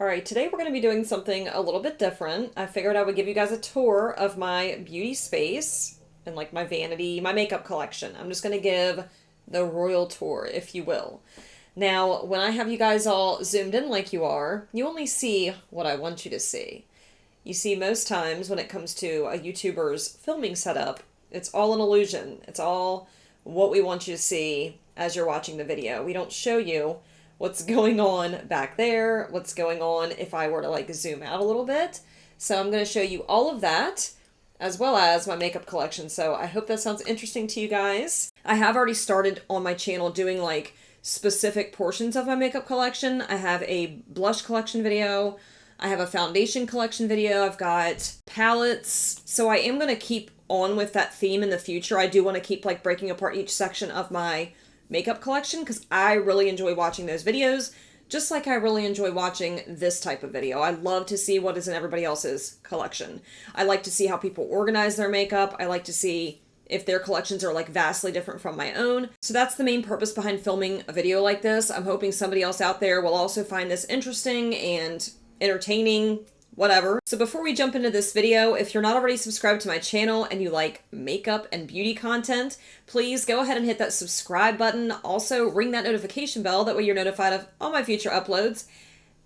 Alright, today we're going to be doing something a little bit different. I figured I would give you guys a tour of my beauty space and like my vanity, my makeup collection. I'm just going to give the royal tour, if you will. Now, when I have you guys all zoomed in like you are, you only see what I want you to see. You see, most times when it comes to a YouTuber's filming setup, it's all an illusion. It's all what we want you to see as you're watching the video. We don't show you what's going on back there, what's going on if I were to like zoom out a little bit. So I'm going to show you all of that, as well as my makeup collection. So I hope that sounds interesting to you guys. I have already started on my channel doing like specific portions of my makeup collection. I have a blush collection video. I have a foundation collection video. I've got palettes. So I am going to keep on with that theme in the future. I do want to keep like breaking apart each section of my makeup collection because I really enjoy watching those videos, just like I really enjoy watching this type of video. I love to see what is in everybody else's collection. I like to see how people organize their makeup. I like to see if their collections are like vastly different from my own. So that's the main purpose behind filming a video like this. I'm hoping somebody else out there will also find this interesting and entertaining, whatever. So before we jump into this video, if you're not already subscribed to my channel and you like makeup and beauty content, please go ahead and hit that subscribe button. Also ring that notification bell, that way you're notified of all my future uploads.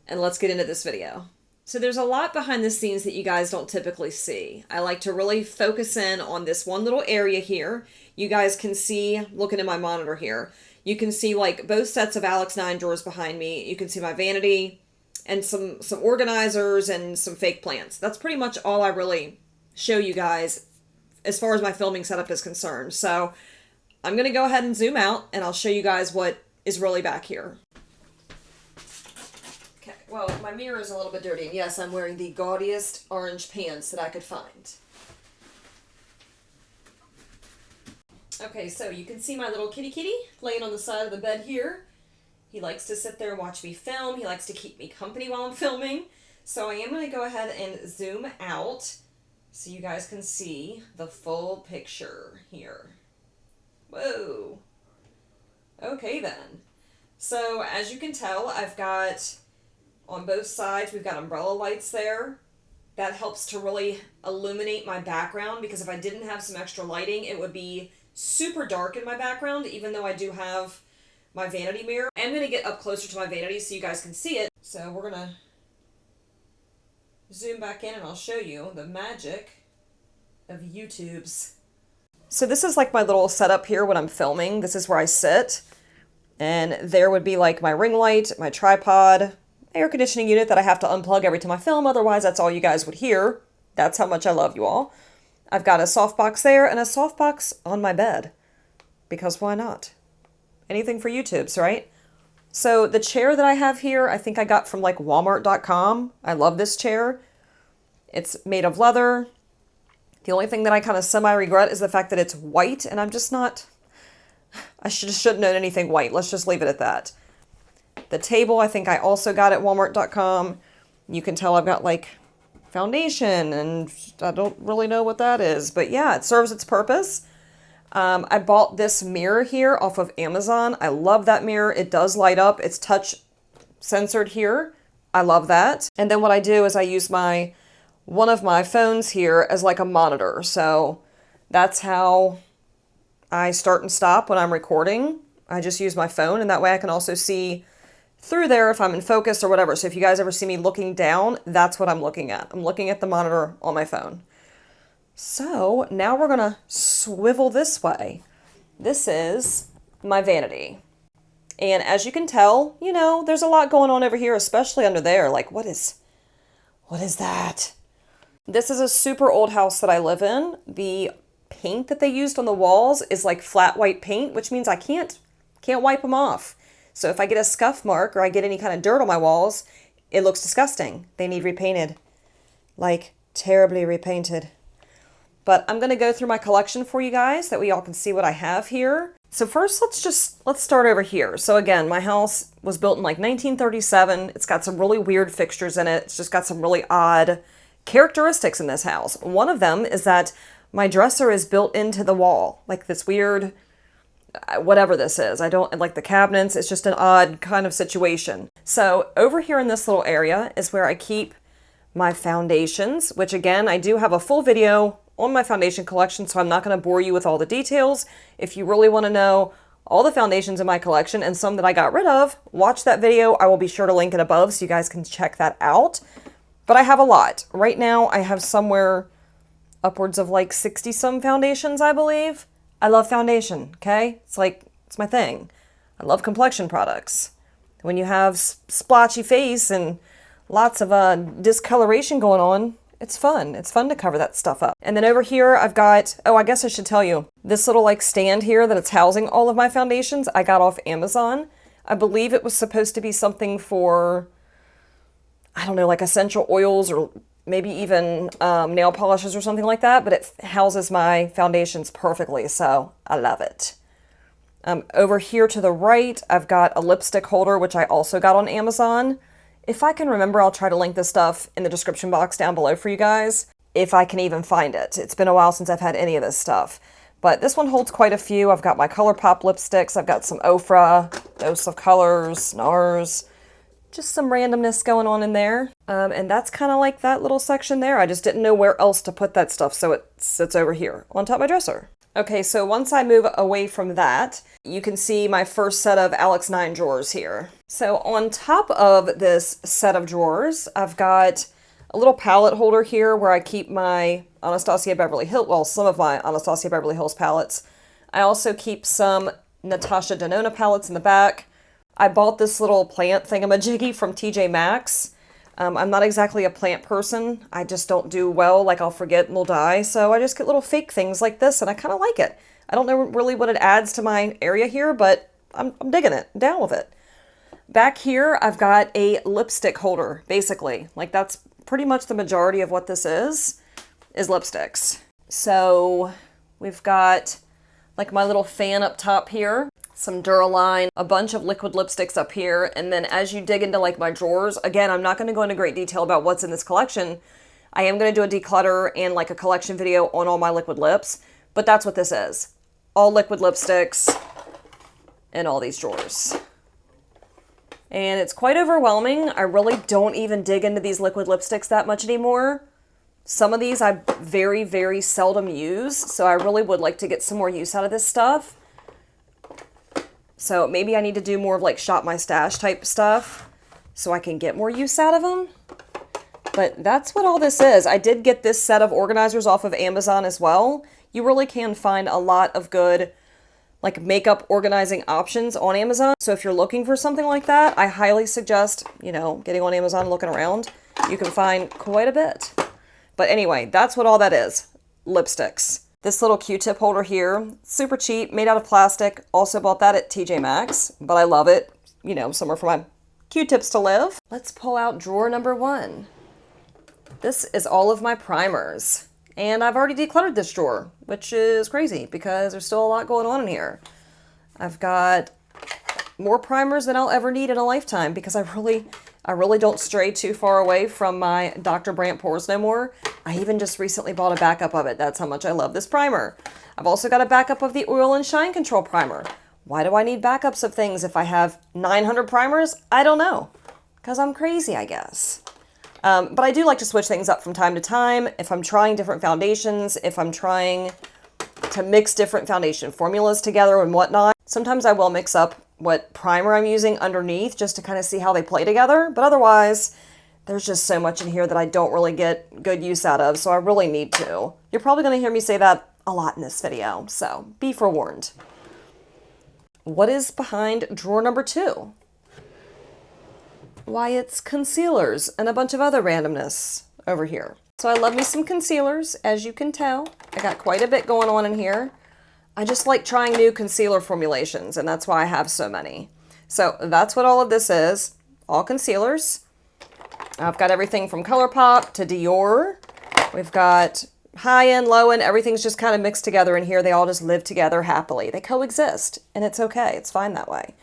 And let's get into this video. So there's a lot behind the scenes that you guys don't typically see. I like to really focus in on this one little area here. You guys can see, looking at my monitor here, you can see like both sets of Alex 9 drawers behind me. You can see my vanity and some organizers and some fake plants. That's pretty much all I really show you guys as far as my filming setup is concerned. So I'm going to go ahead and zoom out and I'll show you guys what is really back here. Okay, well, my mirror is a little bit dirty. And yes, I'm wearing the gaudiest orange pants that I could find. Okay, so you can see my little kitty laying on the side of the bed here. He likes to sit there and watch me film. He likes to keep me company while I'm filming. So I am going to go ahead and zoom out so you guys can see the full picture here. Whoa. Okay then. So as you can tell, I've got on both sides, we've got umbrella lights there. That helps to really illuminate my background, because if I didn't have some extra lighting, it would be super dark in my background, even though I do have my vanity mirror. I'm going to get up closer to my vanity so you guys can see it. So we're going to zoom back in and I'll show you the magic of YouTube's. So this is like my little setup here when I'm filming. This is where I sit. And there would be like my ring light, my tripod, air conditioning unit that I have to unplug every time I film. Otherwise, that's all you guys would hear. That's how much I love you all. I've got a softbox there and a softbox on my bed. Because why not? Anything for YouTube's, right? So the chair that I have here, I think I got from like Walmart.com. I love this chair. It's made of leather. The only thing that I kind of semi-regret is the fact that it's white, and I'm just not... I shouldn't own anything white. Let's just leave it at that. The table, I think I also got at Walmart.com. You can tell I've got like foundation, and I don't really know what that is. But yeah, it serves its purpose. I bought this mirror here off of Amazon. I love that mirror. It does light up. It's touch censored here. I love that. And then what I do is I use one of my phones here as like a monitor. So that's how I start and stop when I'm recording. I just use my phone, and that way I can also see through there if I'm in focus or whatever. So if you guys ever see me looking down, that's what I'm looking at. I'm looking at the monitor on my phone. So now we're going to swivel this way. This is my vanity. And as you can tell, you know, there's a lot going on over here, especially under there. Like, what is that? This is a super old house that I live in. The paint that they used on the walls is like flat white paint, which means I can't wipe them off. So if I get a scuff mark or I get any kind of dirt on my walls, it looks disgusting. They need repainted. Like, terribly repainted. But I'm going to go through my collection for you guys, that way y'all can see what I have here. So first, let's start over here. So again, my house was built in like 1937. It's got some really weird fixtures in it. It's just got some really odd characteristics in this house. One of them is that my dresser is built into the wall, like this weird whatever this is. I don't like the cabinets. It's just an odd kind of situation. So over here in this little area is where I keep my foundations, which again, I do have a full video on my foundation collection, so I'm not going to bore you with all the details. If you really want to know all the foundations in my collection and some that I got rid of, watch that video. I will be sure to link it above so you guys can check that out. But I have a lot. Right now, I have somewhere upwards of like 60 some foundations, I believe. I love foundation, okay? It's my thing. I love complexion products. When you have splotchy face and lots of discoloration going on, it's fun. It's fun to cover that stuff up. And then over here, I've got, oh, I guess I should tell you, this little like stand here that it's housing all of my foundations, I got off Amazon. I believe it was supposed to be something for, I don't know, like essential oils or maybe even nail polishes or something like that, but it houses my foundations perfectly, so I love it. Over here to the right, I've got a lipstick holder, which I also got on Amazon. If I can remember, I'll try to link this stuff in the description box down below for you guys, if I can even find it. It's been a while since I've had any of this stuff. But this one holds quite a few. I've got my ColourPop lipsticks. I've got some Ofra, Dose of Colors, NARS. Just some randomness going on in there. And that's kind of like that little section there. I just didn't know where else to put that stuff, so it sits over here on top of my dresser. Okay, so once I move away from that, you can see my first set of Alex 9 drawers here. So on top of this set of drawers, I've got a little palette holder here where I keep my Anastasia Beverly Hills, well, some of my Anastasia Beverly Hills palettes. I also keep some Natasha Denona palettes in the back. I bought this little plant thingamajiggy from TJ Maxx. I'm not exactly a plant person. I just don't do well, like I'll forget and they'll die. So I just get little fake things like this and I kind of like it. I don't know really what it adds to my area here, but I'm digging it, I'm down with it. Back here, I've got a lipstick holder, basically. Like that's pretty much the majority of what this is lipsticks. So we've got like my little fan up top here, some Duraline, a bunch of liquid lipsticks up here, and then as you dig into like my drawers, again, I'm not going to go into great detail about what's in this collection. I am going to do a declutter and like a collection video on all my liquid lips, but that's what this is. All liquid lipsticks in all these drawers. And it's quite overwhelming. I really don't even dig into these liquid lipsticks that much anymore. Some of these I very, very seldom use, so I really would like to get some more use out of this stuff. So maybe I need to do more of like shop my stash type stuff so I can get more use out of them. But that's what all this is. I did get this set of organizers off of Amazon as well. You really can find a lot of good like makeup organizing options on Amazon. So if you're looking for something like that, I highly suggest, getting on Amazon and looking around. You can find quite a bit. But anyway, that's what all that is. Lipsticks. This little Q-tip holder here, super cheap, made out of plastic. Also bought that at TJ Maxx, but I love it. Somewhere for my Q-tips to live. Let's pull out drawer number 1. This is all of my primers. And I've already decluttered this drawer, which is crazy because there's still a lot going on in here. I've got more primers than I'll ever need in a lifetime because I really don't stray too far away from my Dr. Brandt Pores no more. I even just recently bought a backup of it. That's how much I love this primer. I've also got a backup of the Oil and Shine Control Primer. Why do I need backups of things if I have 900 primers? I don't know. Because I'm crazy, I guess. But I do like to switch things up from time to time. If I'm trying different foundations, if I'm trying to mix different foundation formulas together and whatnot, sometimes I will mix up what primer I'm using underneath just to kind of see how they play together. But otherwise, there's just so much in here that I don't really get good use out of, so I really need to. You're probably going to hear me say that a lot in this video, so be forewarned. What is behind drawer number 2? Why, it's concealers and a bunch of other randomness over here. So I love me some concealers, as you can tell. I got quite a bit going on in here. I just like trying new concealer formulations, and that's why I have so many. So that's what all of this is, all concealers. I've got everything from ColourPop to Dior. We've got high-end, low-end, everything's just kind of mixed together in here. They all just live together happily. They coexist, and it's okay. It's fine that way.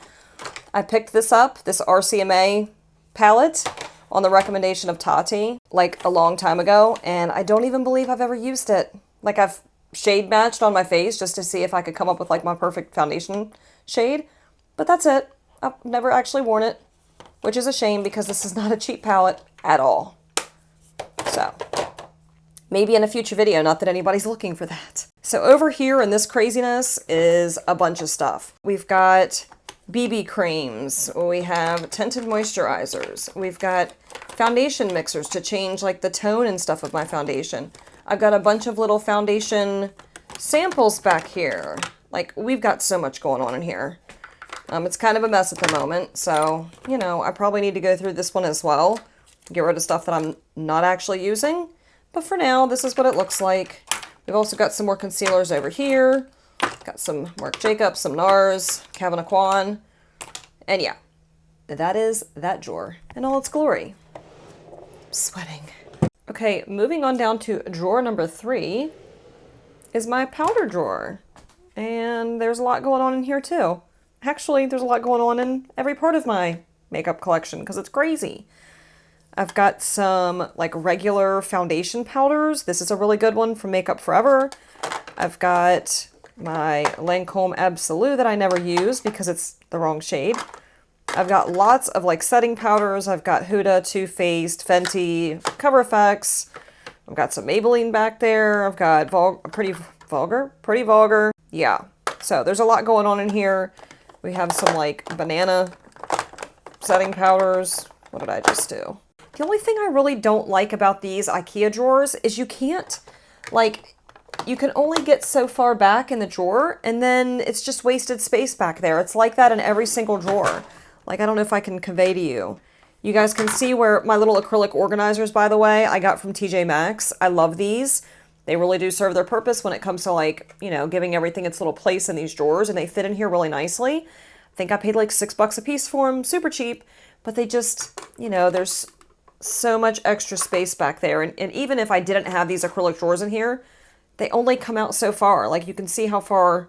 I picked this up, this RCMA palette, on the recommendation of Tati, like a long time ago, and I don't even believe I've ever used it. Like I've shade matched on my face just to see if I could come up with like my perfect foundation shade, but that's it. I've never actually worn it. which is a shame because this is not a cheap palette at all. So maybe in a future video, not that anybody's looking for that. So over here in this craziness is a bunch of stuff. We've got BB creams, we have tinted moisturizers, we've got foundation mixers to change like the tone and stuff of my foundation. I've got a bunch of little foundation samples back here. Like, we've got so much going on in here. It's kind of a mess at the moment, so, you know, I probably need to go through this one as well, get rid of stuff that I'm not actually using. But for now, this is what it looks like. We've also got some more concealers over here. Got some Marc Jacobs, some NARS, Calvin Aquan. And yeah, that is that drawer in all its glory. I'm sweating. Okay, moving on down to drawer number 3 is my powder drawer. And there's a lot going on in here too. Actually, there's a lot going on in every part of my makeup collection because it's crazy. I've got some like regular foundation powders. This is a really good one from Makeup Forever. I've got my Lancome Absolute that I never use because it's the wrong shade. I've got lots of like setting powders. I've got Huda, Too Faced, Fenty, Cover FX. I've got some Maybelline back there. I've got Pretty Vulgar. Yeah, so there's a lot going on in here. We have some like banana setting powders. What did I just do? The only thing I really don't like about these IKEA drawers is you can't, like, you can only get so far back in the drawer and then it's just wasted space back there. It's like that in every single drawer. Like, I don't know if I can convey to you. You guys can see where my little acrylic organizers, by the way, I got from TJ Maxx. I love these. They really do serve their purpose when it comes to, like, you know, giving everything its little place in these drawers, and they fit in here really nicely. I think I paid like $6 a piece for them, super cheap, but they just, you know, there's so much extra space back there. And even if I didn't have these acrylic drawers in here, they only come out so far. Like, you can see how far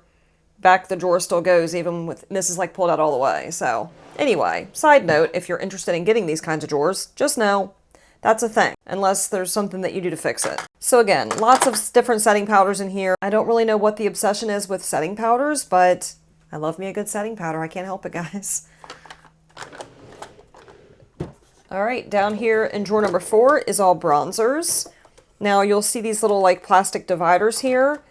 back the drawer still goes, even with this is like pulled out all the way. So anyway, side note, if you're interested in getting these kinds of drawers, just know that's a thing, unless there's something that you do to fix it. So again, lots of different setting powders in here. I don't really know what the obsession is with setting powders, but I love me a good setting powder. I can't help it, guys. All right, down here in drawer number 4 is all bronzers. Now you'll see these little like plastic dividers here.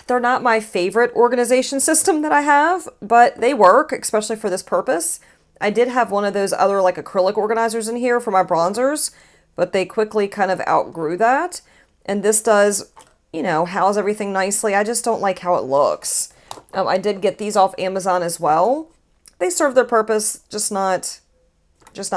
They're not my favorite organization system that I have, but they work, especially for this purpose. I did have one of those other like acrylic organizers in here for my bronzers, but they quickly kind of outgrew that. And this does, you know, house everything nicely. I just don't like how it looks. I did get these off Amazon as well. They serve their purpose, just not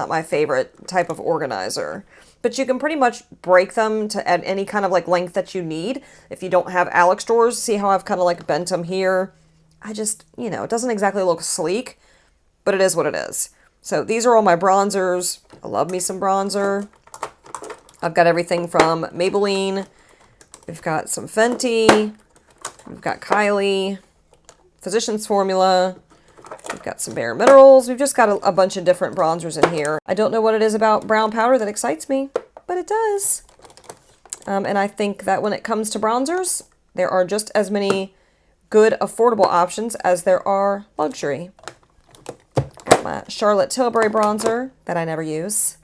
my favorite type of organizer. But you can pretty much break them to add any kind of like length that you need. If you don't have Alex drawers, see how I've kind of like bent them here. I just, you know, it doesn't exactly look sleek, but it is what it is. So these are all my bronzers. I love me some bronzer. I've got everything from Maybelline. We've got some Fenty. We've got Kylie. Physicians Formula. We've got some Bare Minerals. We've just got a bunch of different bronzers in here. I don't know what it is about brown powder that excites me, but it does. And I think that when it comes to bronzers, there are just as many good, affordable options as there are luxury. Got my Charlotte Tilbury bronzer that I never use.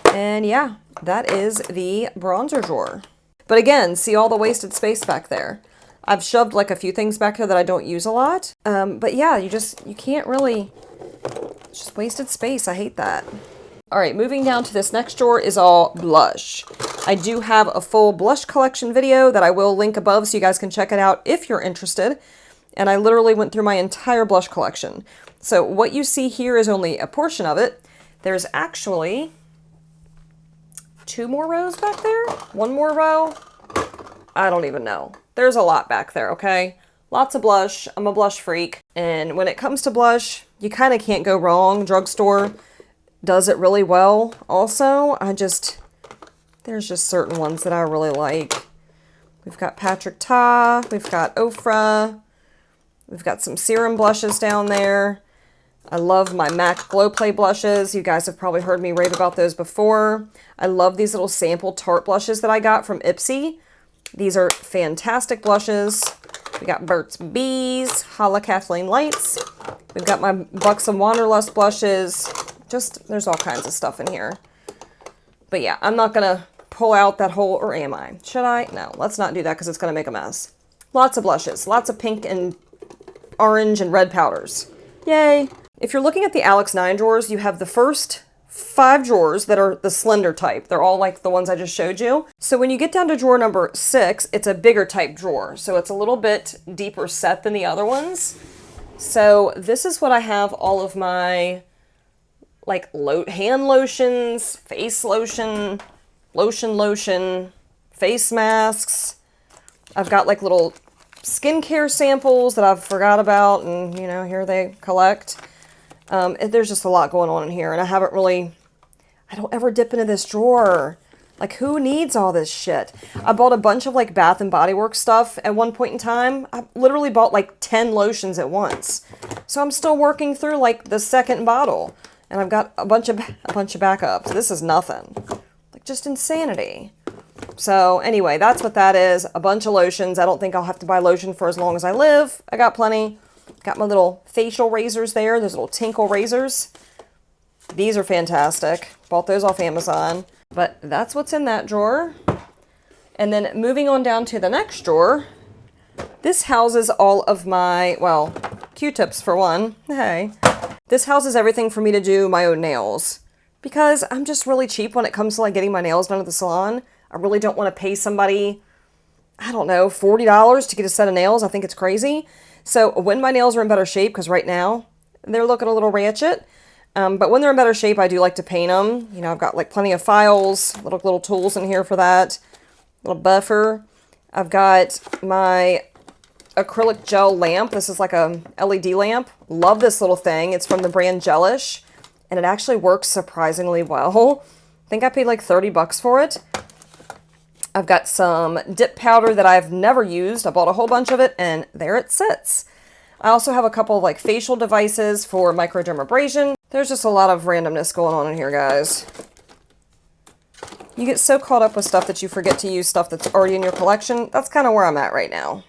And yeah, that is the bronzer drawer. But again, see all the wasted space back there. I've shoved like a few things back here that I don't use a lot. But yeah, you can't really, it's just wasted space. I hate that. All right, moving down to this next drawer is all blush. I do have a full blush collection video that I will link above so you guys can check it out if you're interested. And I literally went through my entire blush collection. So what you see here is only a portion of it. There's actually 2 more rows back there, 1 more row. I don't even know. There's a lot back there, okay? Lots of blush. I'm a blush freak. And when it comes to blush, you kind of can't go wrong. Drugstore does it really well. Also, there's just certain ones that I really like. We've got Patrick Ta. We've got Ofra. We've got some serum blushes down there. I love my MAC Glow Play blushes. You guys have probably heard me rave about those before. I love these little sample Tarte blushes that I got from Ipsy. These are fantastic blushes. We got Burt's Bees, Holla Kathleen Lights. We've got my Buxom Wanderlust blushes. Just, there's all kinds of stuff in here. But yeah, I'm not going to pull out that whole, or am I? Should I? No, let's not do that because it's going to make a mess. Lots of blushes, lots of pink and orange and red powders. Yay. If you're looking at the Alex 9 drawers, you have the first 5 drawers that are the slender type. They're all like the ones I just showed you. So when you get down to drawer number 6, it's a bigger type drawer. So it's a little bit deeper set than the other ones. So this is what I have all of my like hand lotions, face lotion, lotion, face masks. I've got like little skincare samples that I've forgot about, and you know, here they collect. There's just a lot going on in here, and I don't ever dip into this drawer. Like, who needs all this shit? I bought a bunch of like Bath and Body Works stuff at one point in time. I literally bought like 10 lotions at once. So I'm still working through like the second bottle, and I've got a bunch of backups. This is nothing. Like, just insanity. So anyway, that's what that is. A bunch of lotions. I don't think I'll have to buy lotion for as long as I live. I got plenty. Got my little facial razors there. Those little tinkle razors. These are fantastic. Bought those off Amazon. But that's what's in that drawer. And then moving on down to the next drawer. This houses all of my, well, Q-tips for one. Hey. This houses everything for me to do my own nails. Because I'm just really cheap when it comes to like getting my nails done at the salon. I really don't want to pay somebody, I don't know, $40 to get a set of nails. I think it's crazy. So when my nails are in better shape, because right now they're looking a little ratchet, but when they're in better shape, I do like to paint them. You know, I've got like plenty of files, little tools in here for that, little buffer. I've got my acrylic gel lamp. This is like a LED lamp. Love this little thing. It's from the brand Gelish, and it actually works surprisingly well. I think I paid like 30 bucks for it. I've got some dip powder that I've never used. I bought a whole bunch of it, and there it sits. I also have a couple of like facial devices for microdermabrasion. There's just a lot of randomness going on in here, guys. You get so caught up with stuff that you forget to use stuff that's already in your collection. That's kind of where I'm at right now.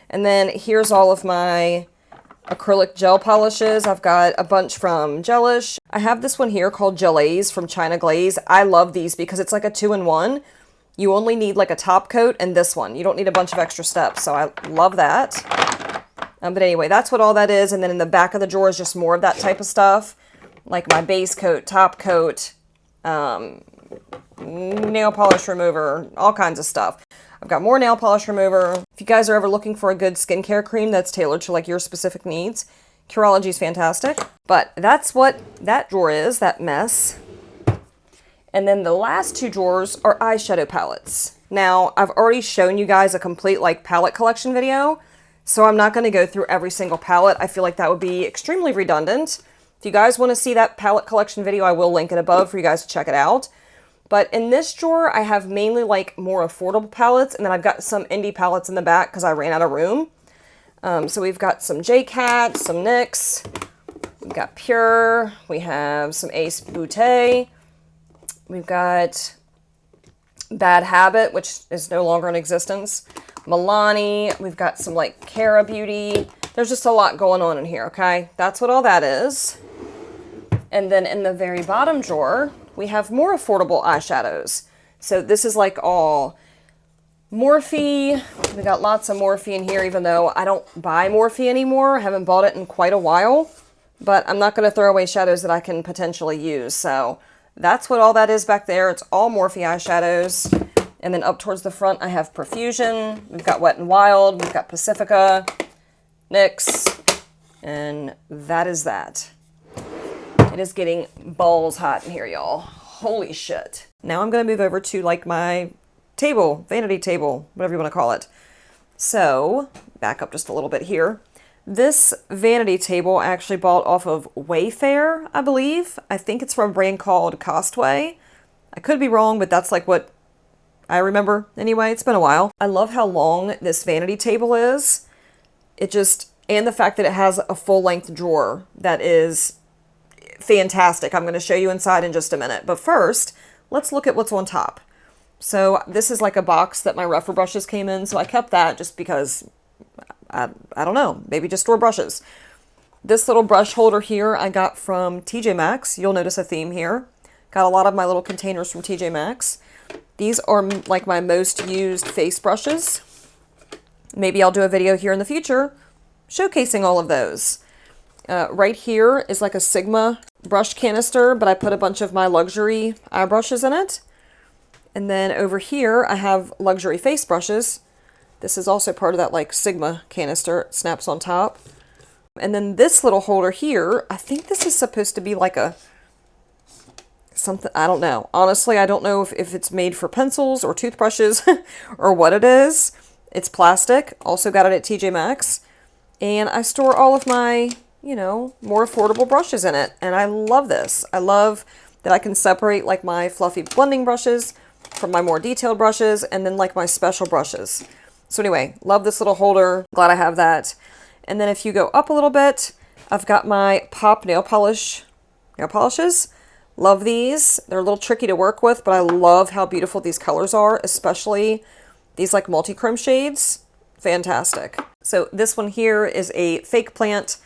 And then here's all of my acrylic gel polishes. I've got a bunch from Gelish. I have this one here called Gelaze from China Glaze. I love these because it's like a 2-in-1. You only need like a top coat and this one. You don't need a bunch of extra steps, so I love that. But anyway, that's what all that is. And then in the back of the drawer is just more of that type of stuff. Like my base coat, top coat, nail polish remover, all kinds of stuff. I've got more nail polish remover. If you guys are ever looking for a good skincare cream that's tailored to like your specific needs, Curology is fantastic. But that's what that drawer is, that mess. And then the last 2 drawers are eyeshadow palettes. Now, I've already shown you guys a complete like palette collection video, so I'm not going to go through every single palette. I feel like that would be extremely redundant. If you guys want to see that palette collection video, I will link it above for you guys to check it out. But in this drawer, I have mainly like more affordable palettes, and then I've got some indie palettes in the back because I ran out of room. So we've got some J-Cat, some NYX, we've got Pure, we have some Ace Beauté. We've got Bad Habit, which is no longer in existence. Milani. We've got some like Cara Beauty. There's just a lot going on in here, okay? That's what all that is. And then in the very bottom drawer, we have more affordable eyeshadows. So this is like all Morphe. We got lots of Morphe in here, even though I don't buy Morphe anymore. I haven't bought it in quite a while. But I'm not going to throw away shadows that I can potentially use, so that's what all that is back there. It's all Morphe eyeshadows. And then up towards the front, I have Profusion. We've got Wet n Wild. We've got Pacifica, NYX, and that is that. It is getting balls hot in here, y'all. Holy shit. Now I'm going to move over to like my table, vanity table, whatever you want to call it. So, back up just a little bit here. This vanity table I actually bought off of Wayfair, I believe. I think it's from a brand called Costway. I could be wrong, but that's like what I remember. Anyway, it's been a while. I love how long this vanity table is. And the fact that it has a full-length drawer that is fantastic. I'm going to show you inside in just a minute. But first, let's look at what's on top. So this is like a box that my rougher brushes came in, so I kept that just because I don't know, maybe just store brushes. This little brush holder here I got from TJ Maxx. You'll notice a theme here. Got a lot of my little containers from TJ Maxx. These are like my most used face brushes. Maybe I'll do a video here in the future showcasing all of those. Right here is like a Sigma brush canister, but I put a bunch of my luxury eye brushes in it. And then over here I have luxury face brushes. This is also part of that like Sigma canister. It snaps on top. And then this little holder here, I think this is supposed to be like a something, I don't know. Honestly, I don't know if it's made for pencils or toothbrushes or what it is. It's plastic. Also got it at TJ Maxx. And I store all of my, you know, more affordable brushes in it. And I love this. I love that I can separate like my fluffy blending brushes from my more detailed brushes and then like my special brushes. So anyway, love this little holder. Glad I have that. And then if you go up a little bit, I've got my Pop nail polishes. Love these. They're a little tricky to work with, but I love how beautiful these colors are, especially these like multi-chrome shades. Fantastic. So this one here is a fake plant.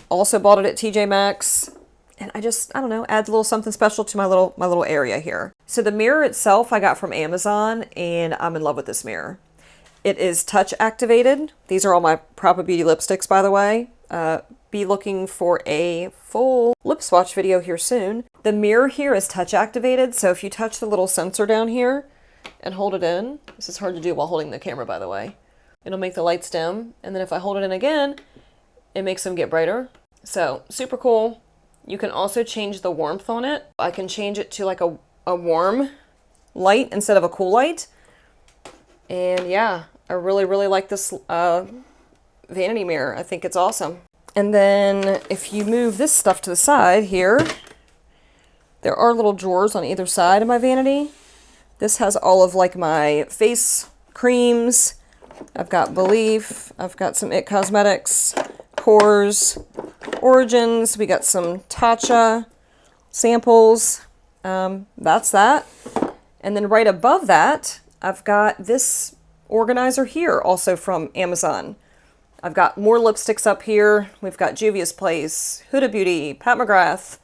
Also bought it at TJ Maxx. And I don't know, adds a little something special to my little area here. So the mirror itself I got from Amazon, and I'm in love with this mirror. It is touch activated. These are all my Proper Beauty lipsticks, by the way. Be looking for a full lip swatch video here soon. The mirror here is touch activated, so if you touch the little sensor down here and hold it in, this is hard to do while holding the camera, by the way. It'll make the lights dim, and then if I hold it in again, it makes them get brighter. So super cool. You can also change the warmth on it. I can change it to like a warm light instead of a cool light. And yeah, I really, really like this vanity mirror. I think it's awesome. And then if you move this stuff to the side here, there are little drawers on either side of my vanity. This has all of like my face creams. I've got Belief. I've got some IT Cosmetics, Pores, Origins. We got some Tatcha samples. That's that. And then right above that, I've got this organizer here, also from Amazon. I've got more lipsticks up here. We've got Juvia's Place, Huda Beauty, Pat McGrath.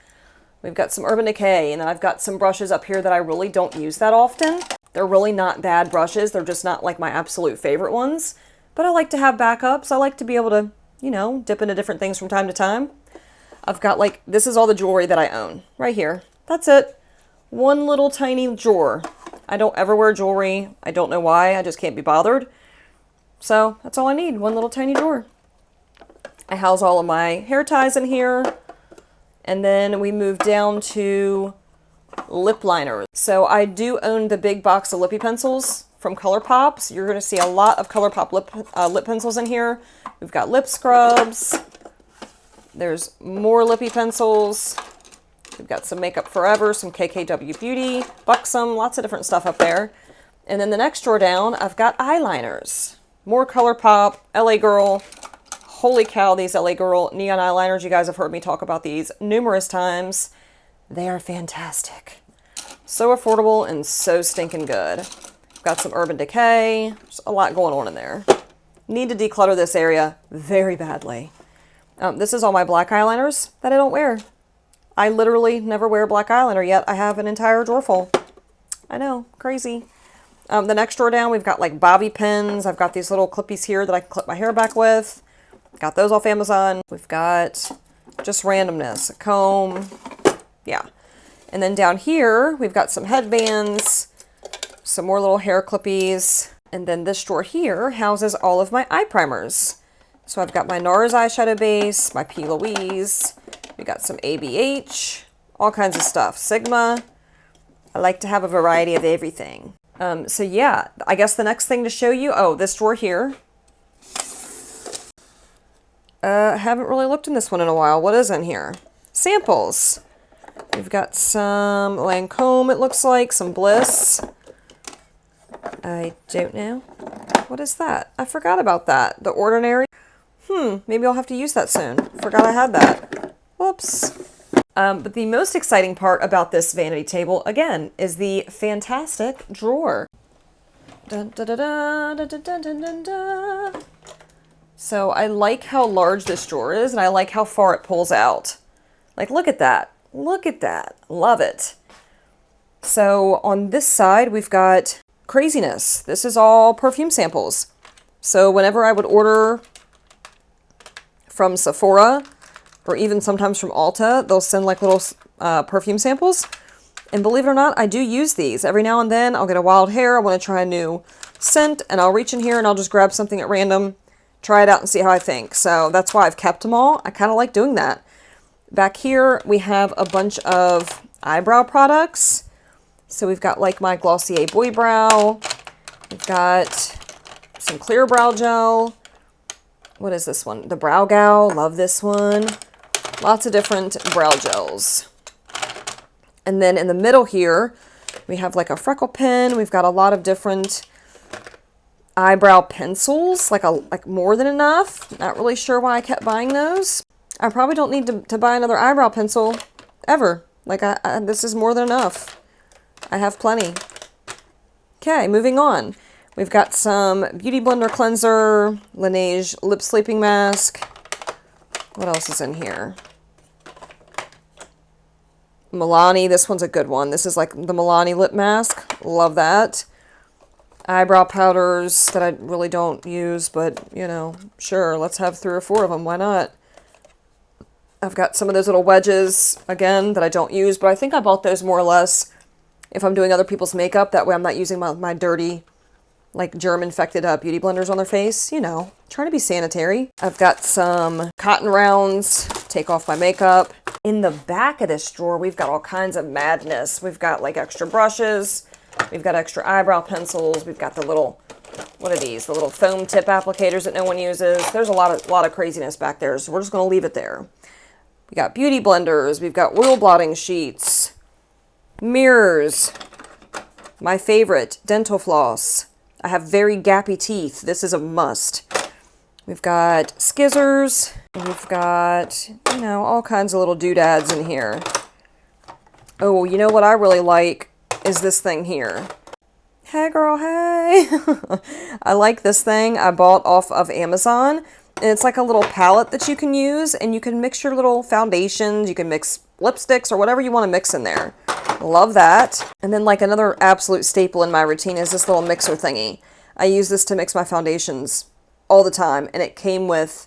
We've got some Urban Decay, and then I've got some brushes up here that I really don't use that often. They're really not bad brushes. They're just not like my absolute favorite ones. But I like to have backups. I like to be able to, you know, dip into different things from time to time. I've got like, this is all the jewelry that I own right here. That's it. One little tiny drawer. I don't ever wear jewelry. I don't know why. I just can't be bothered. So that's all I need. One little tiny drawer. I house all of my hair ties in here. And then we move down to lip liners. So I do own the big box of lippy pencils from ColourPop. So you're going to see a lot of ColourPop lip pencils in here. We've got lip scrubs. There's more lippy pencils. We've got some Makeup Forever, some KKW Beauty, Buxom, lots of different stuff up there. And then the next drawer down, I've got eyeliners. More ColourPop, LA Girl. Holy cow, these LA Girl neon eyeliners. You guys have heard me talk about these numerous times. They are fantastic. So affordable and so stinking good. Got some Urban Decay. There's a lot going on in there. Need to declutter this area very badly. This is all my black eyeliners that I don't wear. I literally never wear black eyeliner, yet I have an entire drawer full. I know, crazy. The next drawer down, we've got like bobby pins. I've got these little clippies here that I can clip my hair back with. Got those off Amazon. We've got just randomness, a comb. Yeah. And then down here, we've got some headbands, some more little hair clippies. And then this drawer here houses all of my eye primers. So I've got my NARS eyeshadow base, my P. Louise. We got some ABH, all kinds of stuff. Sigma. I like to have a variety of everything. So yeah, I guess the next thing to show you, oh, this drawer here. Haven't really looked in this one in a while. What is in here? Samples. We've got some Lancome, it looks like, some Bliss. I don't know. What is that? I forgot about that. The Ordinary. Maybe I'll have to use that soon. Forgot I had that. Whoops. But the most exciting part about this vanity table, again, is the fantastic drawer. Dun, dun, dun, dun, dun, dun, dun, dun, dun. So I like how large this drawer is, and I like how far it pulls out. Like, look at that. Look at that. Love it. So on this side, we've got craziness. This is all perfume samples. So whenever I would order from Sephora, or even sometimes from Ulta, they'll send like little perfume samples. And believe it or not, I do use these. Every now and then I'll get a wild hair, I want to try a new scent, and I'll reach in here and I'll just grab something at random, try it out and see how I think. So that's why I've kept them all. I kind of like doing that. Back here we have a bunch of eyebrow products. So we've got like my Glossier Boy Brow. We've got some clear brow gel. What is this one? The Brow Gal. Love this one. Lots of different brow gels. And then in the middle here, we have like a freckle pen. We've got a lot of different eyebrow pencils, like more than enough. Not really sure why I kept buying those. I probably don't need to buy another eyebrow pencil ever. Like this is more than enough. I have plenty. Okay, moving on. We've got some Beauty Blender cleanser, Laneige lip sleeping mask. What else is in here? Milani, this one's a good one. This is like the Milani lip mask. Love that. Eyebrow powders that I really don't use, but, you know, sure, let's have 3 or 4 of them. Why not? I've got some of those little wedges, again, that I don't use, but I think I bought those more or less if I'm doing other people's makeup. That way I'm not using my dirty, like, germ-infected beauty blenders on their face. You know, trying to be sanitary. I've got some cotton rounds, take off my makeup. In the back of this drawer, we've got all kinds of madness. We've got like extra brushes. We've got extra eyebrow pencils. We've got the little, what are these? The little foam tip applicators that no one uses. There's a lot of craziness back there, so we're just going to leave it there. We got beauty blenders. We've got oil blotting sheets, mirrors, my favorite, dental floss. I have very gappy teeth. This is a must. We've got skizzers. We've got, you know, all kinds of little doodads in here. Oh, you know what I really like is this thing here. Hey girl, hey! I like this thing. I bought off of Amazon. And it's like a little palette that you can use, and you can mix your little foundations. You can mix lipsticks or whatever you want to mix in there. Love that. And then like another absolute staple in my routine is this little mixer thingy. I use this to mix my foundations all the time, and it came with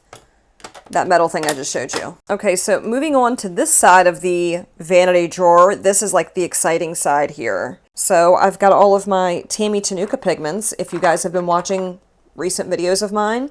that metal thing I just showed you. Okay, so moving on to this side of the vanity drawer, this is like the exciting side here. So I've got all of my Tammy Tenuka pigments. If you guys have been watching recent videos of mine,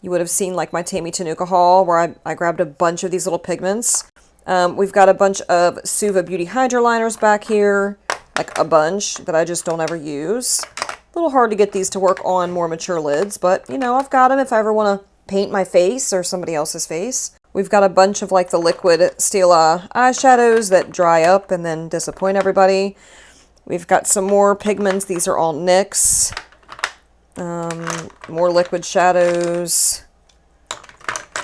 you would have seen like my Tammy Tenuka haul where I grabbed a bunch of these little pigments. We've got a bunch of Suva Beauty Hydro Liners back here, like a bunch that I just don't ever use. A little hard to get these to work on more mature lids, but you know, I've got them if I ever want to paint my face or somebody else's face. We've got a bunch of like the liquid Stila eyeshadows that dry up and then disappoint everybody. We've got some more pigments. These are all NYX. More liquid shadows.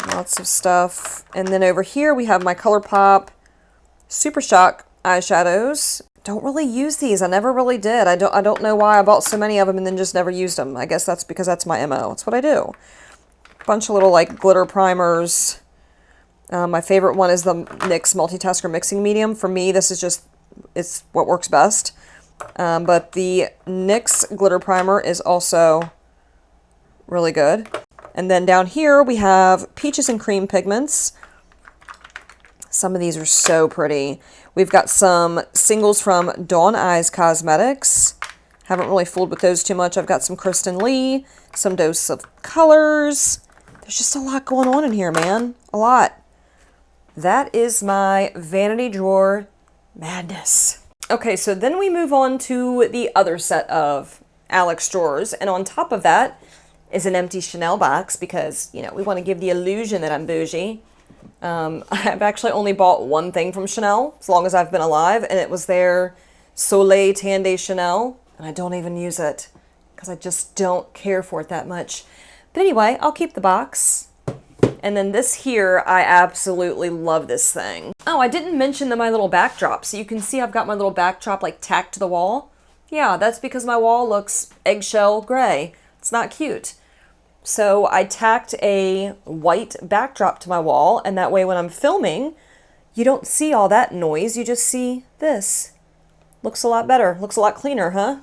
Lots of stuff. And then over here we have my ColourPop Super Shock eyeshadows. Don't really use these. I never really did. I don't know why I bought so many of them and then just never used them. I guess that's because that's my MO. It's what I do. Bunch of little like glitter primers. My favorite one is the NYX Multitasker Mixing Medium. For me, this is just, it's what works best. But the NYX glitter primer is also really good. And then down here we have Peaches and Cream pigments. Some of these are so pretty. We've got some singles from Dawn Eyes Cosmetics. Haven't really fooled with those too much. I've got some Kristen Lee, some Dose of Colors. There's just a lot going on in here, man. A lot. That is my vanity drawer madness. Okay, so then we move on to the other set of Alex drawers. And on top of that is an empty Chanel box because, you know, we want to give the illusion that I'm bougie. I've actually only bought one thing from Chanel as long as I've been alive, and it was their Soleil Tan de Chanel, and I don't even use it because I just don't care for it that much. But anyway, I'll keep the box. And then this here, I absolutely love this thing. Oh, I didn't mention my little backdrop. So you can see I've got my little backdrop like tacked to the wall. Yeah, that's because my wall looks eggshell gray. It's not cute. So I tacked a white backdrop to my wall, and that way when I'm filming, you don't see all that noise, you just see this. Looks a lot better, looks a lot cleaner, huh?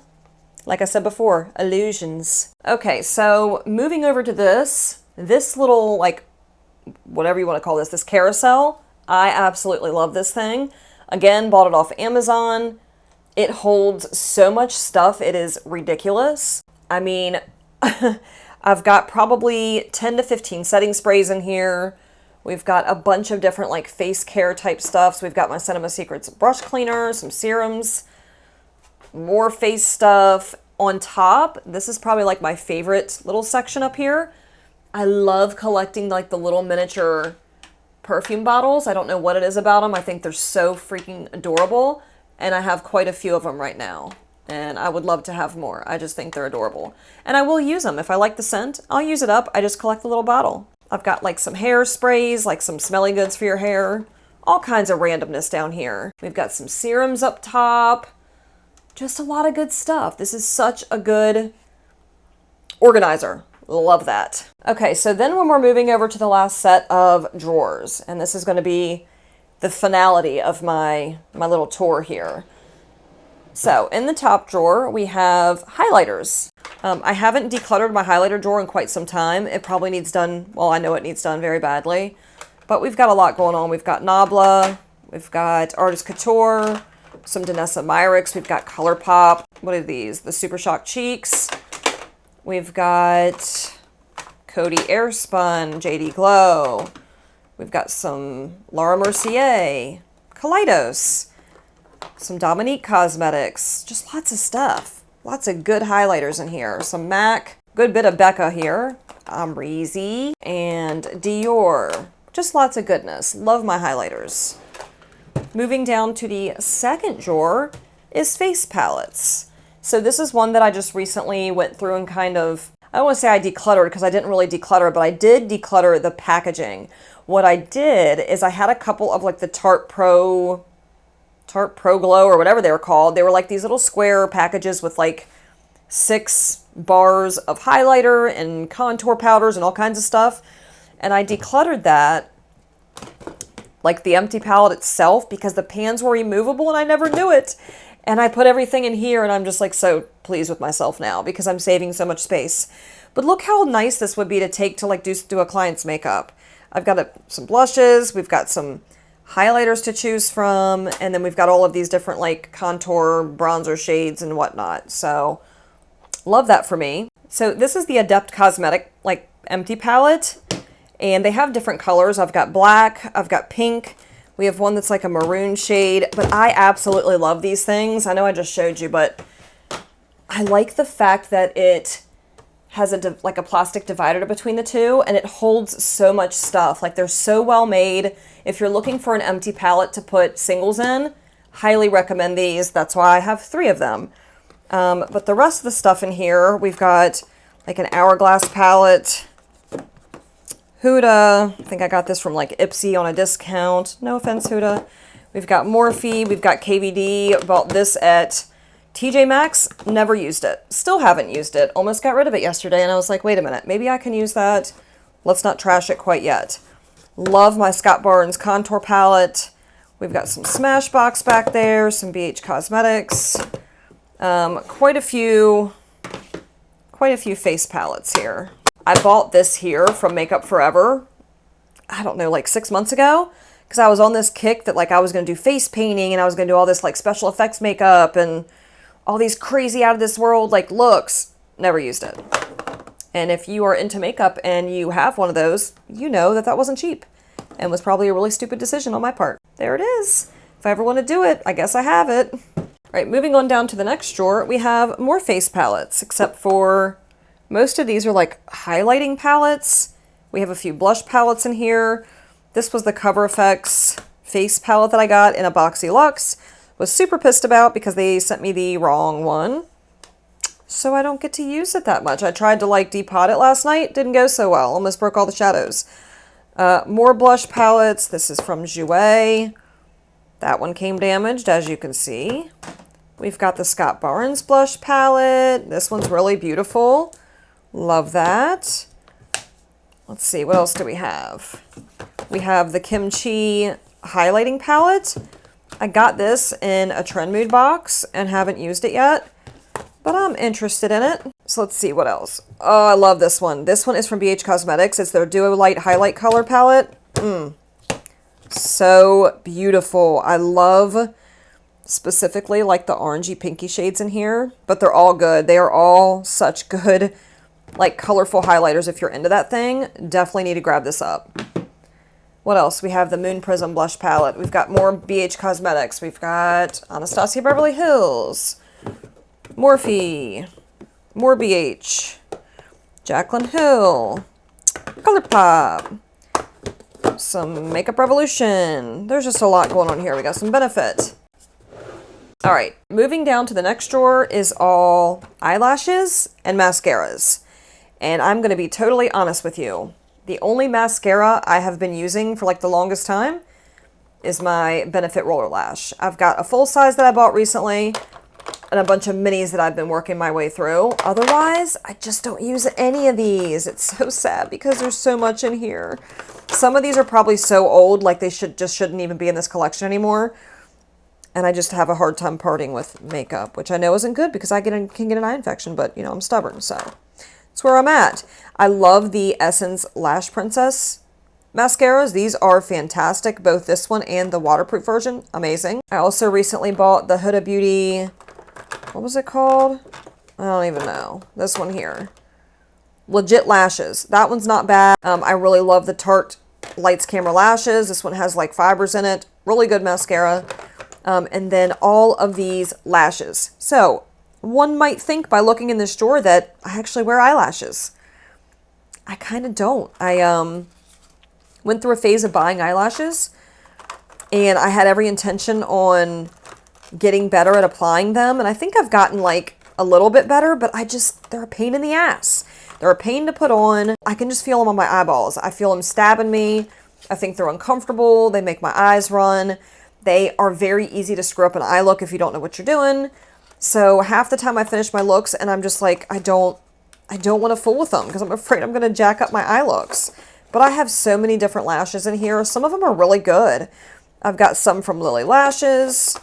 Like I said before, illusions. Okay, so moving over to this little, like, whatever you want to call this carousel. I absolutely love this thing. Again, bought it off Amazon. It holds so much stuff, it is ridiculous. I mean, I've got probably 10 to 15 setting sprays in here. We've got a bunch of different like face care type stuff. So we've got my Cinema Secrets brush cleaner, some serums, more face stuff. On top, this is probably like my favorite little section up here. I love collecting like the little miniature perfume bottles. I don't know what it is about them. I think they're so freaking adorable. And I have quite a few of them right now. And I would love to have more. I just think they're adorable. And I will use them. If I like the scent, I'll use it up. I just collect the little bottle. I've got like some hair sprays, like some smelly goods for your hair. All kinds of randomness down here. We've got some serums up top. Just a lot of good stuff. This is such a good organizer. Love that. Okay, so then when we're moving over to the last set of drawers, and this is going to be the finality of my little tour here. So in the top drawer, we have highlighters. I haven't decluttered my highlighter drawer in quite some time. It probably needs done, well, I know it needs done very badly, but we've got a lot going on. We've got Nabla, we've got Artist Couture, some Danessa Myricks, we've got ColourPop. What are these? The Super Shock Cheeks. We've got Coty Airspun, JD Glow. We've got some Laura Mercier, Kaleidos, some Dominique Cosmetics, just lots of stuff. Lots of good highlighters in here. Some MAC, good bit of Becca here, Amrezy, and Dior. Just lots of goodness. Love my highlighters. Moving down to the second drawer is face palettes. So this is one that I just recently went through and kind of, I don't want to say I decluttered because I didn't really declutter, but I did declutter the packaging. What I did is I had a couple of like the Tarte Pro Glow or whatever they were called. They were like these little square packages with like 6 bars of highlighter and contour powders and all kinds of stuff. And I decluttered that, like the empty palette itself, because the pans were removable and I never knew it. And I put everything in here and I'm just like so pleased with myself now because I'm saving so much space. But look how nice this would be to take to like do a client's makeup. I've got some blushes, we've got some highlighters to choose from, and then we've got all of these different like contour bronzer shades and whatnot. So love that for me. So this is the Adept Cosmetic like empty palette, and they have different colors. I've got black, I've got pink, we have one that's like a maroon shade, but I absolutely love these things. I know I just showed you, but I like the fact that it has like a plastic divider between the two, and it holds so much stuff. Like they're so well made. If you're looking for an empty palette to put singles in, highly recommend these. That's why I have 3 of them. But the rest of the stuff in here, we've got like an Hourglass palette, Huda. I think I got this from like Ipsy on a discount. No offense, Huda. We've got Morphe. We've got KVD. Bought this at TJ Maxx. Never used it. Still haven't used it. Almost got rid of it yesterday, and I was like, wait a minute. Maybe I can use that. Let's not trash it quite yet. Love my Scott Barnes contour palette. We've got some Smashbox back there. Some BH Cosmetics. Quite a few face palettes here. I bought this here from Makeup Forever, I don't know, like 6 months ago, because I was on this kick that like I was going to do face painting and I was going to do all this like special effects makeup and all these crazy out of this world like looks. Never used it. And if you are into makeup and you have one of those, you know that that wasn't cheap and was probably a really stupid decision on my part. There it is. If I ever want to do it, I guess I have it. All right, moving on down to the next drawer, we have more face palettes, except for most of these are like highlighting palettes. We have a few blush palettes in here. This was the Cover FX face palette that I got in a Boxy Luxe. Was super pissed about because they sent me the wrong one. So I don't get to use it that much. I tried to like depot it last night. Didn't go so well. Almost broke all the shadows. More blush palettes. This is from Jouer. That one came damaged, as you can see. We've got the Scott Barnes blush palette. This one's really beautiful. Love that. Let's see, what else do we have? We have the Kimchi highlighting palette. I got this in a Trend Mood box and haven't used it yet, but I'm interested in it. So let's see what else. Oh, I love this one. This one is from BH Cosmetics. It's their Duo Light Highlight Color Palette. So beautiful. I love specifically like the orangey pinky shades in here, but they're all good. They are all such good, like colorful highlighters. If you're into that thing, definitely need to grab this up. What else? We have the Moon Prism Blush Palette. We've got more BH Cosmetics. We've got Anastasia Beverly Hills, Morphe, more BH, Jaclyn Hill, ColourPop, some Makeup Revolution. There's just a lot going on here. We got some Benefit. All right, moving down to the next drawer is all eyelashes and mascaras. And I'm going to be totally honest with you. The only mascara I have been using for like the longest time is my Benefit Roller Lash. I've got a full size that I bought recently and a bunch of minis that I've been working my way through. Otherwise, I just don't use any of these. It's so sad because there's so much in here. Some of these are probably so old, like they shouldn't even be in this collection anymore. And I just have a hard time parting with makeup, which I know isn't good because I can get an eye infection, but you know, I'm stubborn, so that's where I'm at. I love the Essence Lash Princess mascaras. These are fantastic, both this one and the waterproof version. Amazing. I also recently bought the Huda Beauty, what was it called? I don't even know. This one here. Legit Lashes. That one's not bad. I really love the Tarte Lights Camera Lashes. This one has like fibers in it. Really good mascara. And then all of these lashes. So one might think by looking in this drawer that I actually wear eyelashes. I kind of don't. I went through a phase of buying eyelashes and I had every intention on getting better at applying them. And I think I've gotten like a little bit better, but they're a pain in the ass. They're a pain to put on. I can just feel them on my eyeballs. I feel them stabbing me. I think they're uncomfortable. They make my eyes run. They are very easy to screw up an eye look if you don't know what you're doing. So half the time I finish my looks and I'm just like, I don't want to fool with them because I'm afraid I'm going to jack up my eye looks. But I have so many different lashes in here. Some of them are really good. I've got some from Lily Lashes.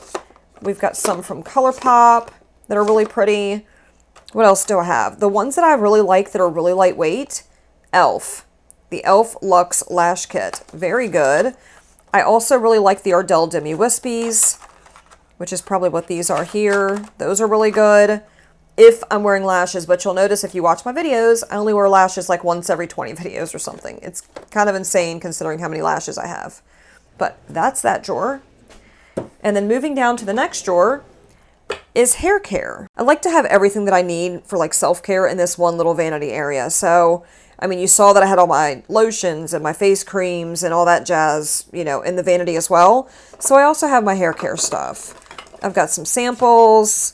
We've got some from ColourPop that are really pretty. What else do I have? The ones that I really like that are really lightweight, e.l.f. The e.l.f. Luxe Lash Kit. Very good. I also really like the Ardell Demi Wispies, which is probably what these are here. Those are really good if I'm wearing lashes, but you'll notice if you watch my videos, I only wear lashes like once every 20 videos or something. It's kind of insane considering how many lashes I have. But that's that drawer. And then moving down to the next drawer is hair care. I like to have everything that I need for like self-care in this one little vanity area. So I mean, you saw that I had all my lotions and my face creams and all that jazz, you know, in the vanity as well. So I also have my hair care stuff. I've got some samples,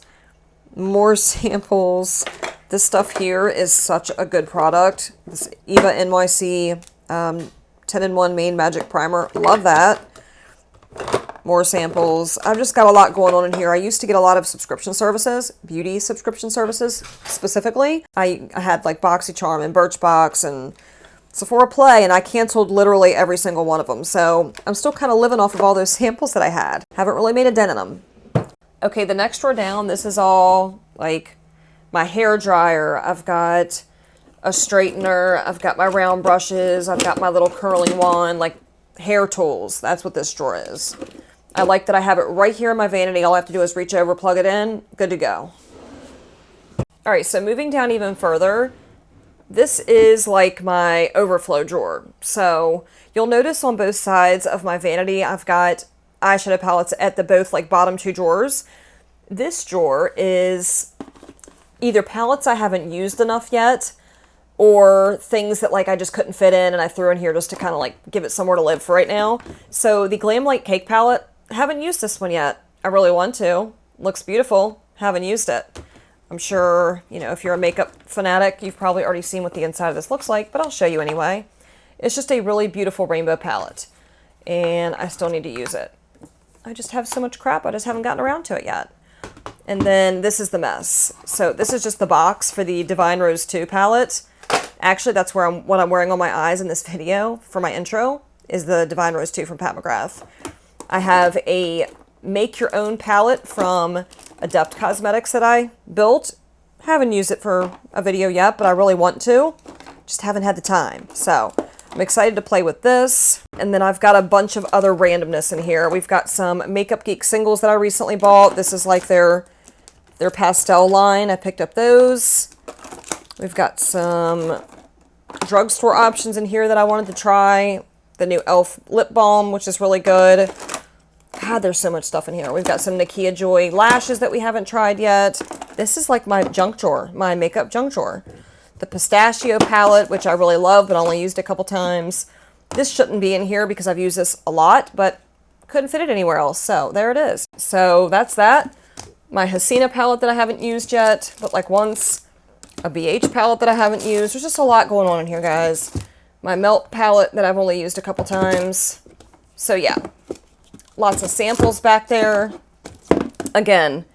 more samples. This stuff here is such a good product. This Eva NYC 10-in-1 Main Magic Primer. Love that. More samples. I've just got a lot going on in here. I used to get a lot of subscription services, beauty subscription services specifically. I had like BoxyCharm and Birchbox and Sephora Play, and I canceled literally every single one of them. So I'm still kind of living off of all those samples that I had. Haven't really made a dent in them. Okay, the next drawer down, this is all like my hair dryer. I've got a straightener. I've got my round brushes. I've got my little curling wand, like hair tools. That's what this drawer is. I like that I have it right here in my vanity. All I have to do is reach over, plug it in, good to go. All right, so moving down even further, this is like my overflow drawer. So you'll notice on both sides of my vanity, I've got eyeshadow palettes at the both like bottom two drawers. This drawer is either palettes I haven't used enough yet, or things that like I just couldn't fit in and I threw in here just to kind of like give it somewhere to live for right now. So the Glam Light Cake Palette, haven't used this one yet. I really want to. Looks beautiful. Haven't used it. I'm sure, you know, if you're a makeup fanatic, you've probably already seen what the inside of this looks like, but I'll show you anyway. It's just a really beautiful rainbow palette, and I still need to use it. I just have so much crap, I just haven't gotten around to it yet. And then this is the mess. So this is just the box for the Divine Rose 2 palette. Actually, that's where what I'm wearing on my eyes in this video for my intro is the Divine Rose 2 from Pat McGrath. I have a make your own palette from Adept Cosmetics that I built. Haven't used it for a video yet, but I really want to. Just haven't had the time. So I'm excited to play with this. And then I've got a bunch of other randomness in here. We've got some Makeup Geek singles that I recently bought. This is like their pastel line. I picked up those. We've got some drugstore options in here that I wanted to try. The new e.l.f. lip balm, which is really good. God, there's so much stuff in here. We've got some Nakia Joy lashes that we haven't tried yet. This is like my junk drawer, my makeup junk drawer. The pistachio palette, which I really love, but only used a couple times. This shouldn't be in here because I've used this a lot, but couldn't fit it anywhere else. So there it is. So that's that. My Hasina palette that I haven't used yet, but like once. A BH palette that I haven't used. There's just a lot going on in here, guys. My Melt palette that I've only used a couple times. So yeah, lots of samples back there. Again,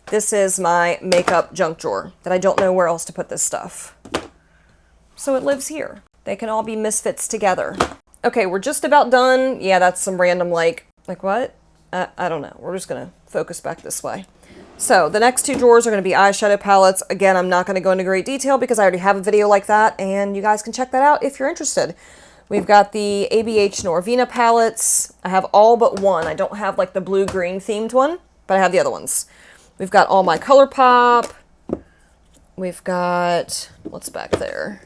this is my makeup junk drawer that I don't know where else to put this stuff. So it lives here. They can all be misfits together. Okay, we're just about done. Yeah, that's some random like what? I don't know. We're just gonna focus back this way. So the next two drawers are going to be eyeshadow palettes. Again, I'm not going to go into great detail because I already have a video like that, and you guys can check that out if you're interested. We've got the ABH Norvina palettes. I have all but one. I don't have like the blue-green themed one, but I have the other ones. We've got all my ColourPop. We've got, what's back there?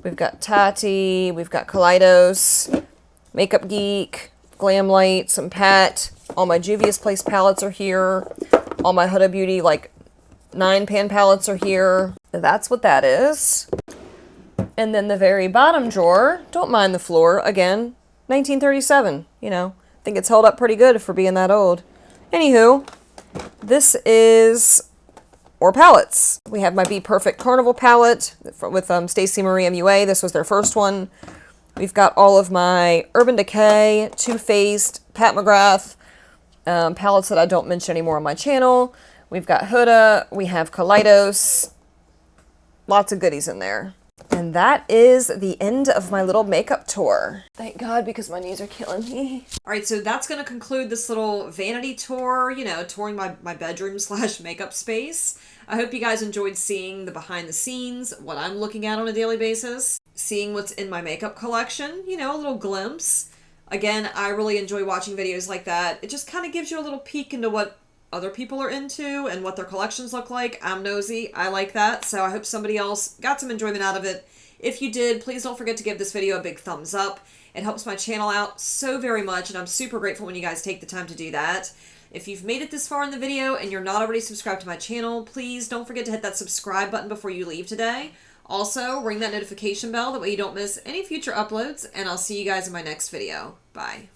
We've got Tati. We've got Kaleidos, Makeup Geek, Glamlight, some Pat. All my Juvia's Place palettes are here. All my Huda Beauty, like, 9-pan palettes are here. That's what that is. And then the very bottom drawer, don't mind the floor, again, 1937, you know. I think it's held up pretty good for being that old. Anywho, this is more palettes. We have my Be Perfect Carnival palette with Stacey Marie MUA. This was their first one. We've got all of my Urban Decay, Too Faced, Pat McGrath, palettes that I don't mention anymore on my channel. We've got Huda, we have Kaleidos, lots of goodies in there. And that is the end of my little makeup tour. Thank God, because my knees are killing me. All right, so that's going to conclude this little vanity tour, you know, touring my bedroom / makeup space. I hope you guys enjoyed seeing the behind the scenes, what I'm looking at on a daily basis, seeing what's in my makeup collection, you know, a little glimpse. Again, I really enjoy watching videos like that. It just kind of gives you a little peek into what other people are into and what their collections look like. I'm nosy. I like that. So I hope somebody else got some enjoyment out of it. If you did, please don't forget to give this video a big thumbs up. It helps my channel out so very much, and I'm super grateful when you guys take the time to do that. If you've made it this far in the video and you're not already subscribed to my channel, please don't forget to hit that subscribe button before you leave today. Also, ring that notification bell, that way you don't miss any future uploads, and I'll see you guys in my next video. Bye.